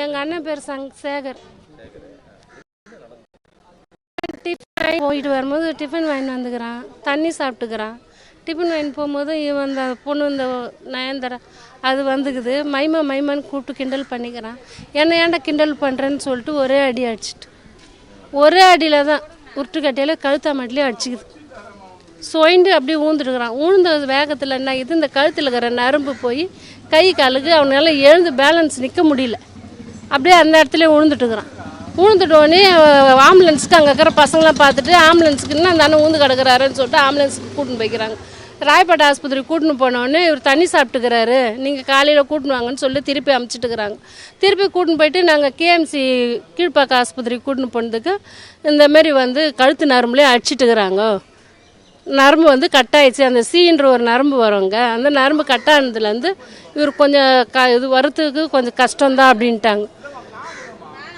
எங்கள் அண்ணன் பேர் சேகர். டிஃபன் போயிட்டு வரும்போது டிஃபன் வாங்கிட்டு வந்துக்கிறான், தண்ணி சாப்பிட்டுக்கிறான். டிஃபன் வாங்கிட்டு போகும்போது இவன் இந்த பொண்ணு இந்த நயன்தரா அது வந்துக்குது. மைமான்னு கூப்பிட்டு கிண்டல் பண்ணிக்கிறான். என்ன ஏன்டா கிண்டல் பண்ணுறேன்னு சொல்லிட்டு ஒரே அடி அடிச்சிட்டு, ஒரே அடியில் தான் உருட்டுக்கட்டையில் கழுத்தா மாட்டிலே அடிச்சுக்குது. சொயிண்டு அப்படியே ஊந்துட்டுக்கிறான். ஊழ்ந்த வேகத்தில் என்ன இது இந்த கழுத்தில் இருக்கிற நரம்பு போய் கை காலுக்கு அவனால எழுந்து பேலன்ஸ் நிற்க முடியல. அப்படியே அந்த இடத்துல விழுந்துட்டுக்கிறான். விழுந்துட்டோடனே ஆம்புலன்ஸுக்கு அங்கே இருக்கிற பசங்களாம் பார்த்துட்டு ஆம்புலன்ஸுக்கு இன்னும் அந்த அண்ணன் ஊந்து கிடக்கிறாருன்னு சொல்லிட்டு ஆம்புலன்ஸுக்கு கூட்டின்னு போய்க்கிறாங்க. ராயப்பேட்டை ஆஸ்பத்திரி கூட்டின்னு போனோடனே இவர் தண்ணி சாப்பிட்டுக்கிறாரு, நீங்கள் காலையில் கூட்டின்னு வாங்கன்னு சொல்லி திருப்பி அமுச்சிட்டுக்கிறாங்க. திருப்பி கூட்டின்னு போயிட்டு நாங்கள் கேஎம்சி கீழ்ப்பாக்க ஆஸ்பத்திரிக்கு கூட்டின்னு போனதுக்கு இந்தமாரி கழுத்து நரம்புலேயே அடிச்சிட்டுக்கிறாங்க. நரம்பு கட்டாயிடுச்சு. அந்த சீன்ற ஒரு நரம்பு வருங்க, அந்த நரம்பு கட்டானதுலேருந்து இவர் கொஞ்சம் இது வரத்துக்கு கொஞ்சம் கஷ்டம்தான் அப்படின்ட்டாங்க.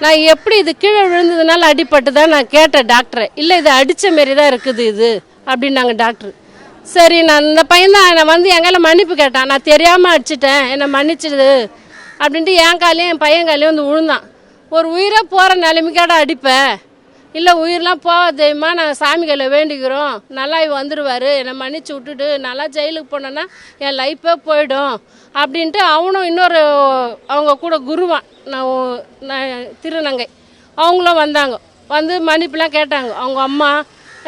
நான் எப்படி இது கீழே விழுந்ததுனால அடிப்பட்டு தான் நான் கேட்டேன் டாக்டரை. இல்லை இது அடித்த மாரி தான் இருக்குது இது அப்படின்னாங்க டாக்டர். சரி நான் இந்த பையன் தான் நான் எங்கால மன்னிப்பு கேட்டான். நான் தெரியாமல் அடிச்சிட்டேன், என்னை மன்னிச்சிடுது அப்படின்ட்டு என் காலையும் என் பையன் காலையும் விழுந்தான். ஒரு உயிரை போகிற நிலைமைக்காட அடிப்பேன், இல்லை உயிரெலாம் போகாதேம்மா, நாங்கள் சாமி கையில் வேண்டிக்கிறோம், நல்லா வந்துடுவார், என்னை மன்னிச்சு விட்டுட்டு நல்லா ஜெயிலுக்கு போனேன்னா என் லைஃபே போயிடும் அப்படின்ட்டு அவனும் இன்னொரு அவங்க கூட குருவான் நான் திருநங்கை அவங்களும் வந்தாங்க. மன்னிப்புலாம் கேட்டாங்க. அவங்க அம்மா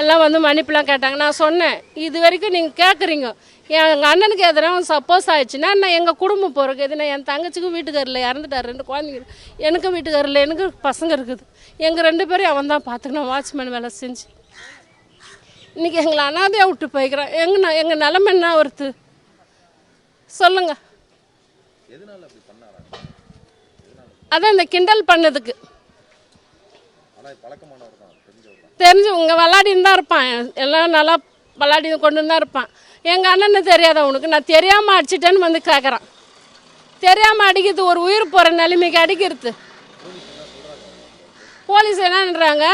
எல்லாம் மன்னிப்புலாம் கேட்டாங்க. நான் சொன்னேன், இது வரைக்கும் நீங்கள் கேட்குறீங்க, எங்கள் அண்ணனுக்கு எதிராக சப்போஸ் ஆயிடுச்சுன்னா நான் எங்கள் குடும்பம் போகிறக்கு எதுனா என் தங்கச்சிக்கும் வீட்டுக்காரில் இறந்துட்டார், 2 குழந்தைங்க, எனக்கும் வீட்டுக்காரில் எனக்கு பசங்க இருக்குது. எங்கள் 2 பேரையும் அவன் தான் பார்த்துக்கணும், வாட்ச்மேன் வேலை செஞ்சு. இன்றைக்கி எங்களை அனாதையாக விட்டு போய்க்கிறான். எங்கள் நிலைமை என்ன வருது சொல்லுங்க. அதான் இந்த கிண்டல் பண்ணதுக்கு தெரிஞ்சு உங்க விளாடின்னு தான் இருப்பான், எல்லாம் நல்லா விளாடி கொண்டு தான் இருப்பான். எங்கள் அண்ணன்னு தெரியாத உனக்கு, நான் தெரியாமல் அடிச்சிட்டேன்னு கேட்குறான். தெரியாமல் அடிக்கிறது ஒரு உயிர் போகிற நிலைமைக்கு அடிக்கிறது. போலீஸ் என்னன்றாங்க,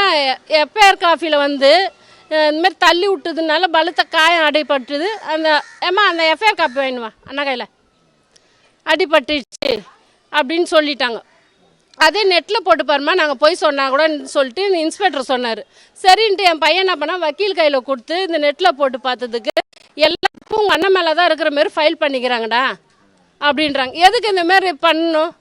எஃப்ஐஆர் காஃபியில் இந்தமாரி தள்ளி விட்டதுனால பலத்த காயம் அடிபட்டுது. அந்த எஃப்ஐஆர் காப்பி வேணுமா அண்ணா கையில் அடிபட்டுச்சு அப்படின்னு சொல்லிட்டாங்க. அதே நெட்டில் போட்டு பாருமா, நாங்கள் போய் சொன்னால் கூட சொல்லிட்டு இன்ஸ்பெக்டர் சொன்னார். சரின்ட்டு என் பையன் என்ன பண்ணால் வக்கீல் கையில் கொடுத்து இந்த நெட்டில் போட்டு பார்த்ததுக்கு எல்லாருக்கும் உங்கள் அண்ணன் மேலே தான் இருக்கிற மாரி ஃபைல் பண்ணிக்கிறாங்கடா அப்படின்றாங்க. எதுக்கு இந்த மாரி பண்ணணும்?